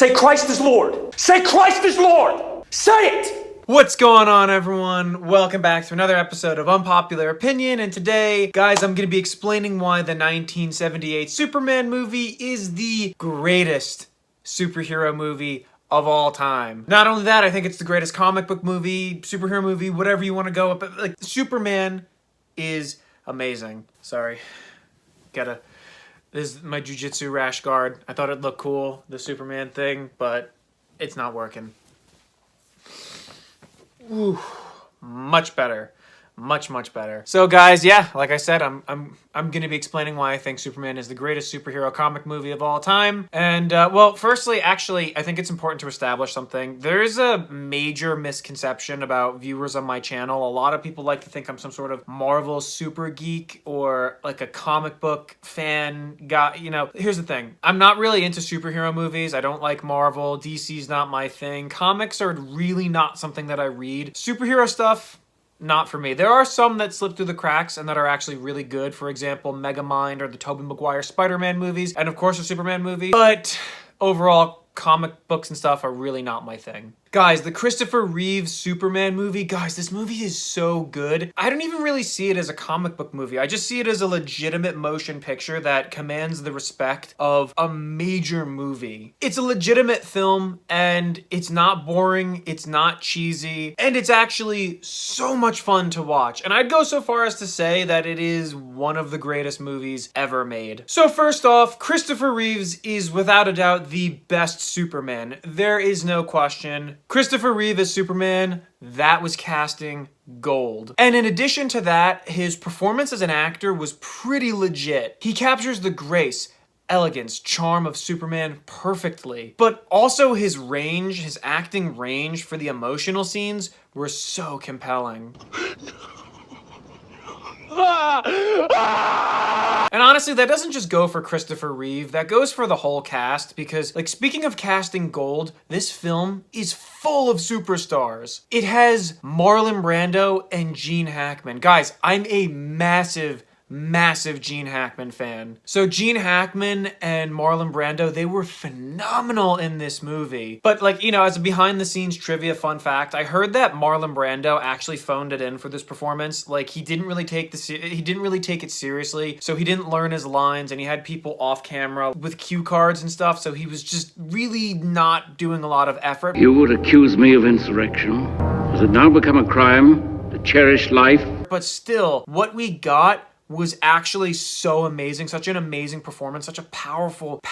Say Christ is Lord. Say Christ is Lord. Say it. What's going on, everyone? Welcome back to another episode of Unpopular Opinion, and today, guys, I'm going to be explaining why the 1978 Superman movie is the greatest superhero movie of all time. Not only that, I think it's the greatest comic book movie, superhero movie, whatever you want to go up. Like, Superman is amazing. Sorry. This is my jujitsu rash guard. I thought it'd look cool, the Superman thing, but it's not working. Ooh, much better. Much better. So guys, yeah, like I said, I'm gonna be explaining why I think Superman is the greatest superhero comic movie of all time. And well, firstly, actually, I think it's important to establish something. There is a major misconception about viewers on my channel. A lot of people like to think I'm some sort of Marvel super geek or like a comic book fan guy. You know, here's the thing. I'm not really into superhero movies. I don't like Marvel. DC's not my thing. Comics are really not something that I read. Superhero stuff, not for me. There are some that slip through the cracks and that are actually really good. For example, Megamind or the Tobey Maguire Spider-Man movies, and of course the Superman movie. But overall, comic books and stuff are really not my thing. Guys, the Christopher Reeve Superman movie, guys, this movie is so good. I don't even really see it as a comic book movie. I just see it as a legitimate motion picture that commands the respect of a major movie. It's a legitimate film, and it's not boring, it's not cheesy, and it's actually so much fun to watch. And I'd go so far as to say that it is one of the greatest movies ever made. So first off, Christopher Reeves is without a doubt the best Superman. There is no question. Christopher Reeve as Superman, that was casting gold. And in addition to that, his performance as an actor was pretty legit. He captures the grace, elegance, charm of Superman perfectly. But also his range, his acting range for the emotional scenes were so compelling. And honestly, that doesn't just go for Christopher Reeve, that goes for the whole cast, because, like, speaking of casting gold, this film is full of superstars. It has Marlon Brando and Gene Hackman. Guys, I'm a massive Gene Hackman fan. So Gene Hackman and Marlon Brando, they were phenomenal in this movie. But like, you know, as a behind the scenes trivia fun fact, I heard that Marlon Brando actually phoned it in for this performance. Like, he didn't really take it seriously, so he didn't learn his lines, and he had people off camera with cue cards and stuff, so he was just really not doing a lot of effort. You would accuse me of insurrection. Has it now become a crime to cherish life? But still, what we got was actually so amazing, such an amazing performance, such a powerful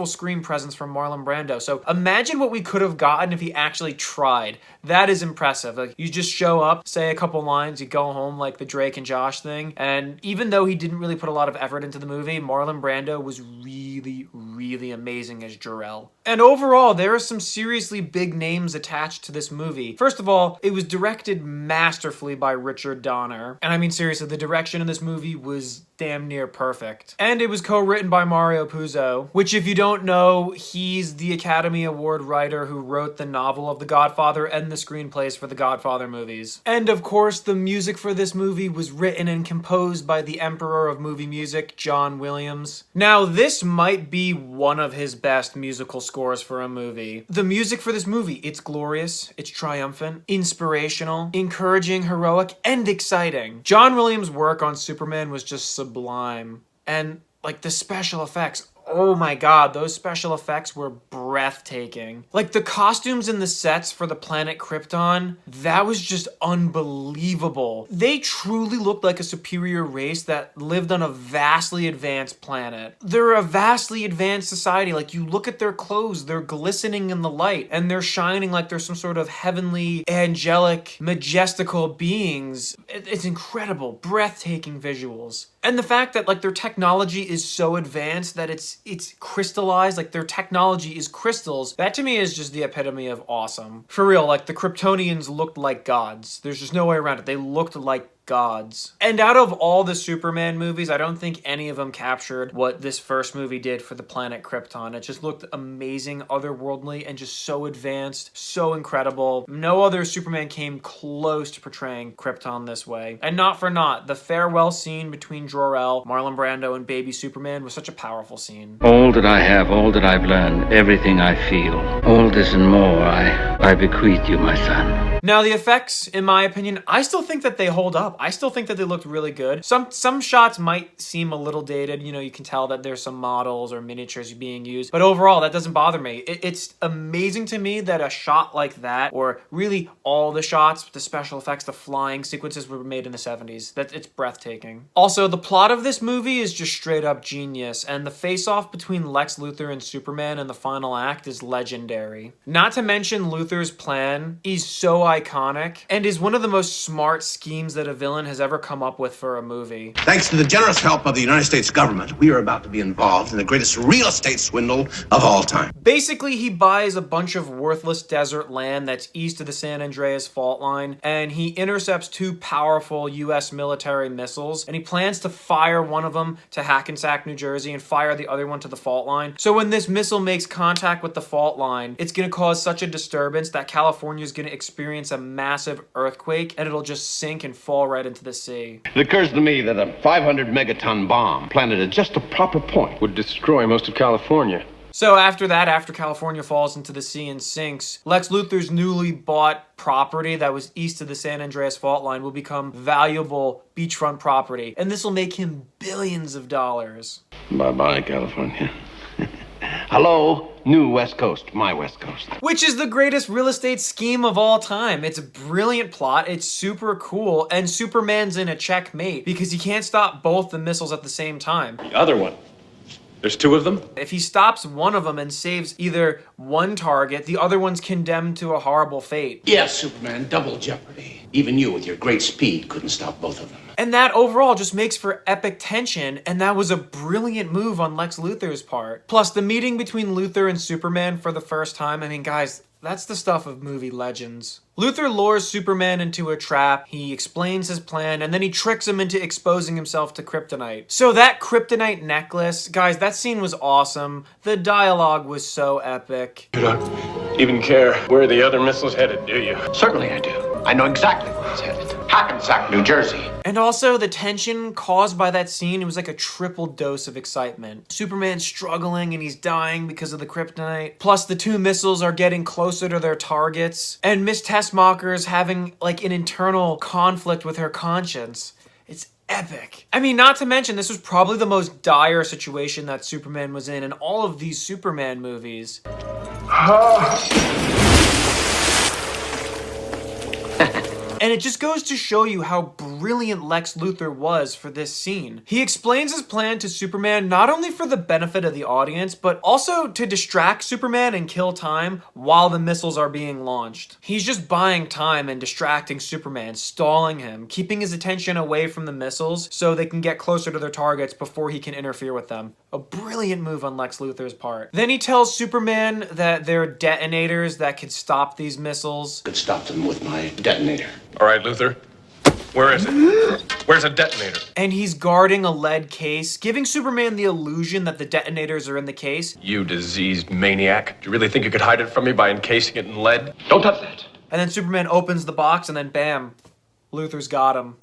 screen presence from Marlon Brando. So imagine what we could have gotten if he actually tried. That is impressive. Like, you just show up, say a couple lines, you go home, like the Drake and Josh thing. And even though he didn't really put a lot of effort into the movie, Marlon Brando was really amazing as Jor-El. And overall, there are some seriously big names attached to this movie. First of all, it was directed masterfully by Richard Donner. And I mean, seriously, the direction in this movie was damn near perfect. And it was co-written by Mario Puzo, which, if you don't know, he's the Academy Award writer who wrote the novel of The Godfather and the screenplays for the Godfather movies. And of course, the music for this movie was written and composed by the Emperor of movie music, John Williams. Now, this might be one of his best musical scores for a movie. The music for this movie, it's glorious, it's triumphant, inspirational, encouraging, heroic, and exciting. John Williams' work on Superman was just sublime. And like, the special effects, oh my god, those special effects were breathtaking. Like, the costumes and the sets for the planet Krypton, that was just unbelievable. They truly looked like a superior race that lived on a vastly advanced planet. They're a vastly advanced society. Like, you look at their clothes, they're glistening in the light, and they're shining like they're some sort of heavenly, angelic, majestical beings. It's incredible, breathtaking visuals. And the fact that, like, their technology is so advanced that it's crystallized, like their technology is crystals, that to me is just the epitome of awesome. For real, like, the Kryptonians looked like gods. There's just no way around it. They looked like gods. And out of all the Superman movies, I don't think any of them captured what this first movie did for the planet Krypton. It just looked amazing, otherworldly, and just so advanced, so incredible. No other Superman came close to portraying Krypton this way. And not for naught, the farewell scene between Jor-El, Marlon Brando, and baby Superman was such a powerful scene. All that I have, all that I've learned, everything I feel, all this and more, I bequeath you, my son. Now, the effects, in my opinion, I still think that they hold up. I still think that they looked really good. Some shots might seem a little dated. You know, you can tell that there's some models or miniatures being used. But overall, that doesn't bother me. It's amazing to me that a shot like that, or really all the shots, the special effects, the flying sequences were made in the 70s. It's breathtaking. Also, the plot of this movie is just straight up genius. And the face-off between Lex Luthor and Superman in the final act is legendary. Not to mention Luthor's plan. He's so iconic and is one of the most smart schemes that a villain has ever come up with for a movie. Thanks to the generous help of the United States government, we are about to be involved in the greatest real estate swindle of all time. Basically, he buys a bunch of worthless desert land that's east of the San Andreas fault line, and he intercepts two powerful U.S. military missiles, and he plans to fire one of them to Hackensack, New Jersey, and fire the other one to the fault line. So when this missile makes contact with the fault line, it's going to cause such a disturbance that California is going to experience a massive earthquake, and it'll just sink and fall right into the sea. It occurs to me that a 500 megaton bomb planted at just the proper point would destroy most of California. So after that, after California falls into the sea and sinks, Lex Luthor's newly bought property that was east of the San Andreas fault line will become valuable beachfront property, and this will make him billions of dollars. Bye-bye, California. Hello, new West Coast, my West Coast. Which is the greatest real estate scheme of all time. It's a brilliant plot, it's super cool, and Superman's in a checkmate because he can't stop both the missiles at the same time. The other one. There's two of them? If he stops one of them and saves either one target, the other one's condemned to a horrible fate. Yes, Superman, double jeopardy. Even you with your great speed couldn't stop both of them. And that overall just makes for epic tension, and that was a brilliant move on Lex Luthor's part. Plus, the meeting between Luthor and Superman for the first time, I mean, guys, that's the stuff of movie legends. Luthor lures Superman into a trap, he explains his plan, and then he tricks him into exposing himself to kryptonite. So that kryptonite necklace, guys, that scene was awesome. The dialogue was so epic. You don't even care where the other missile's headed, do you? Certainly I do. I know exactly where it's headed. Hackensack, New Jersey. And also the tension caused by that scene, it was like a triple dose of excitement. Superman's struggling and he's dying because of the kryptonite. Plus the two missiles are getting closer to their targets. And Miss Tessmacher's having like an internal conflict with her conscience. It's epic. I mean, not to mention, this was probably the most dire situation that Superman was in all of these Superman movies. And it just goes to show you how brilliant Lex Luthor was for this scene. He explains his plan to Superman not only for the benefit of the audience, but also to distract Superman and kill time while the missiles are being launched. He's just buying time and distracting Superman, stalling him, keeping his attention away from the missiles so they can get closer to their targets before he can interfere with them. A brilliant move on Lex Luthor's part. Then he tells Superman that there are detonators that could stop these missiles. Could stop them with my detonator. All right, Luthor. Where is it? Where's a detonator? And he's guarding a lead case, giving Superman the illusion that the detonators are in the case. You diseased maniac. Do you really think you could hide it from me by encasing it in lead? Don't touch that. And then Superman opens the box and then bam, Luthor's got him.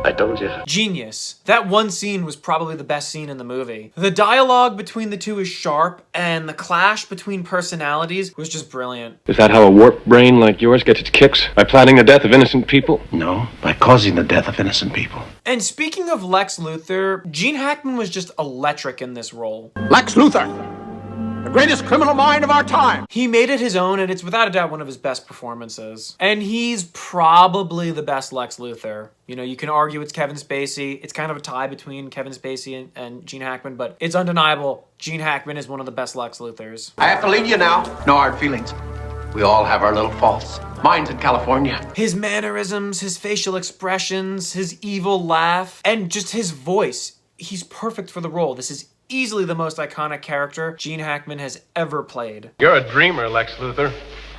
I told you. Genius. That one scene was probably the best scene in the movie. The dialogue between the two is sharp, and the clash between personalities was just brilliant. Is that how a warped brain like yours gets its kicks? By planning the death of innocent people? No, by causing the death of innocent people. And speaking of Lex Luthor, Gene Hackman was just electric in this role. Lex Luthor, the greatest criminal mind of our time. He made it his own, and it's without a doubt one of his best performances. And he's probably the best Lex Luthor. You know, you can argue it's Kevin Spacey. It's kind of a tie between Kevin Spacey and Gene Hackman, but it's undeniable. Gene Hackman is one of the best Lex Luthors. I have to leave you now. No hard feelings. We all have our little faults. Mine's in California. His mannerisms, his facial expressions, his evil laugh, and just his voice. He's perfect for the role. This is easily the most iconic character Gene Hackman has ever played. You're a dreamer, Lex Luthor.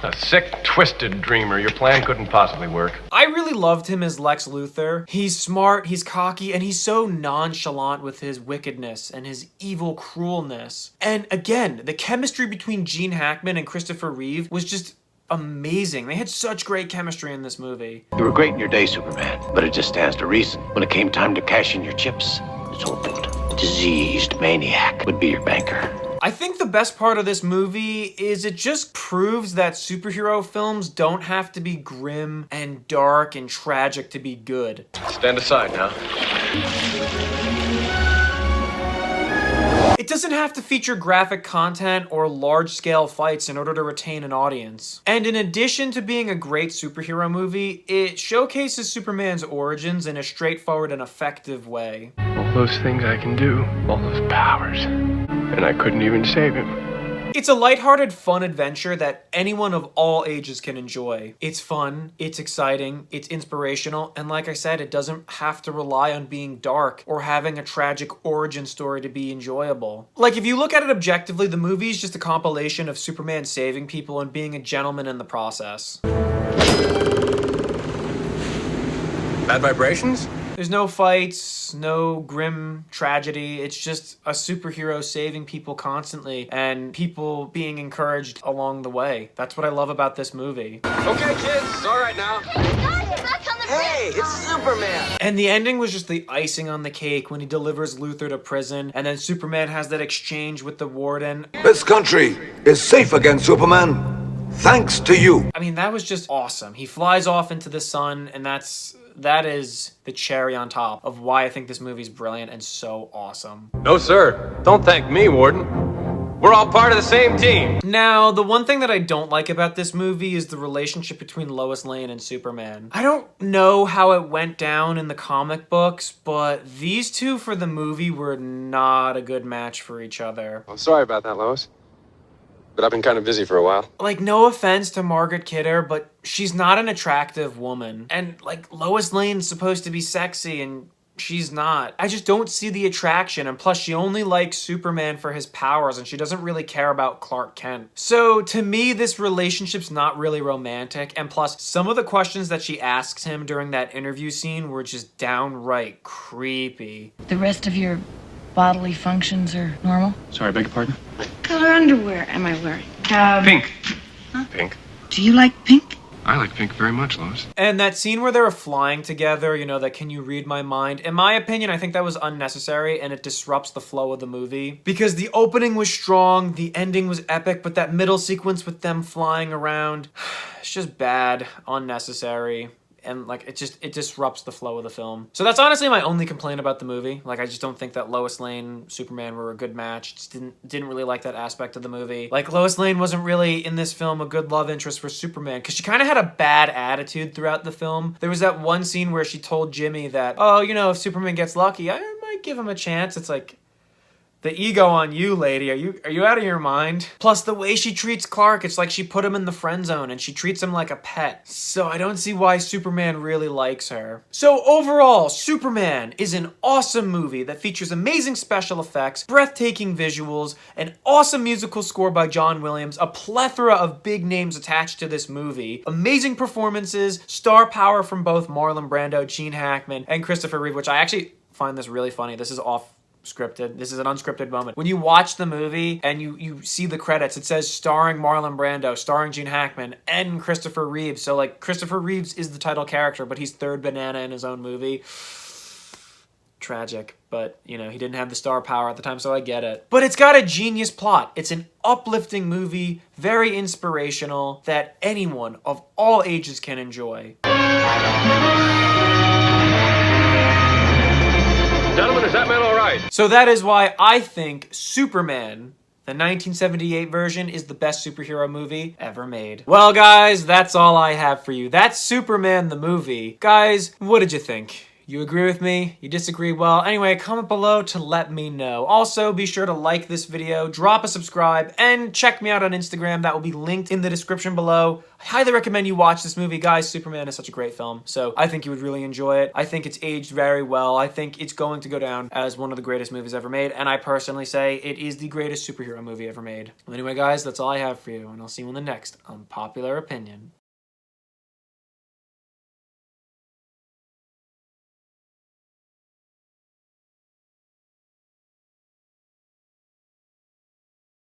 A sick, twisted dreamer. Your plan couldn't possibly work. I really loved him as Lex Luthor. He's smart, he's cocky, and he's so nonchalant with his wickedness and his evil cruelness. And again, the chemistry between Gene Hackman and Christopher Reeve was just amazing. They had such great chemistry in this movie. You were great in your day, Superman, but it just stands to reason. When it came time to cash in your chips, this old, diseased maniac would be your banker. I think the best part of this movie is it just proves that superhero films don't have to be grim and dark and tragic to be good. Stand aside now. It doesn't have to feature graphic content or large-scale fights in order to retain an audience. And in addition to being a great superhero movie, it showcases Superman's origins in a straightforward and effective way. All those things I can do, all those powers, and I couldn't even save him. It's a lighthearted, fun adventure that anyone of all ages can enjoy. It's fun, it's exciting, it's inspirational, and like I said, it doesn't have to rely on being dark or having a tragic origin story to be enjoyable. Like, if you look at it objectively, the movie is just a compilation of Superman saving people and being a gentleman in the process. Bad vibrations? There's no fights, no grim tragedy. It's just a superhero saving people constantly and people being encouraged along the way. That's what I love about this movie. Okay, kids, it's all right now. Hey, it's Superman! And the ending was just the icing on the cake when he delivers Luthor to prison, and then Superman has that exchange with the warden. This country is safe again, Superman. Thanks to you. I mean, that was just awesome. He flies off into the sun, and that is the cherry on top of why I think this movie's brilliant and so awesome. No, sir. Don't thank me, Warden. We're all part of the same team. Now, the one thing that I don't like about this movie is the relationship between Lois Lane and Superman. I don't know how it went down in the comic books, but these two for the movie were not a good match for each other. I'm sorry about that, Lois. But I've been kind of busy for a while. Like, no offense to Margaret Kidder, but she's not an attractive woman. And, like, Lois Lane's supposed to be sexy, and she's not. I just don't see the attraction, and plus she only likes Superman for his powers, and she doesn't really care about Clark Kent. So, to me, this relationship's not really romantic, and plus, some of the questions that she asks him during that interview scene were just downright creepy. The rest of your bodily functions are normal? Sorry, beg your pardon? What color underwear am I wearing? Pink. Huh? Pink. Do you like pink? I like pink very much, Lois. And that scene where they were flying together, you know, that can you read my mind? In my opinion, I think that was unnecessary and it disrupts the flow of the movie. Because the opening was strong, the ending was epic, but that middle sequence with them flying around, it's just bad, unnecessary. And, like, it disrupts the flow of the film. So that's honestly my only complaint about the movie. Like, I just don't think that Lois Lane, Superman were a good match. Just didn't really like that aspect of the movie. Like, Lois Lane wasn't really, in this film, a good love interest for Superman, because she kind of had a bad attitude throughout the film. There was that one scene where she told Jimmy that, oh, you know, if Superman gets lucky, I might give him a chance. It's like, the ego on you, lady. Are you out of your mind? Plus, the way she treats Clark, it's like she put him in the friend zone and she treats him like a pet. So I don't see why Superman really likes her. So overall, Superman is an awesome movie that features amazing special effects, breathtaking visuals, an awesome musical score by John Williams, a plethora of big names attached to this movie, amazing performances, star power from both Marlon Brando, Gene Hackman, and Christopher Reeve, which I actually find this really funny. This is scripted. This is an unscripted moment. When you watch the movie and you see the credits, it says starring Marlon Brando, starring Gene Hackman, and Christopher Reeve. So, like, Christopher Reeves is the title character, but he's third banana in his own movie. Tragic, but, you know, he didn't have the star power at the time, so I get it. But it's got a genius plot. It's an uplifting movie, very inspirational, that anyone of all ages can enjoy. Gentlemen, is that man all right? So that is why I think Superman, the 1978 version, is the best superhero movie ever made. Well, guys, that's all I have for you. That's Superman the movie. Guys, what did you think? You agree with me? You disagree? Well, anyway, comment below to let me know. Also, be sure to like this video, drop a subscribe, and check me out on Instagram. That will be linked in the description below. I highly recommend you watch this movie, guys. Superman is such a great film, so I think you would really enjoy it. I think it's aged very well. I think it's going to go down as one of the greatest movies ever made, and I personally say it is the greatest superhero movie ever made. Well, anyway, guys, that's all I have for you, and I'll see you in the next Unpopular Opinion.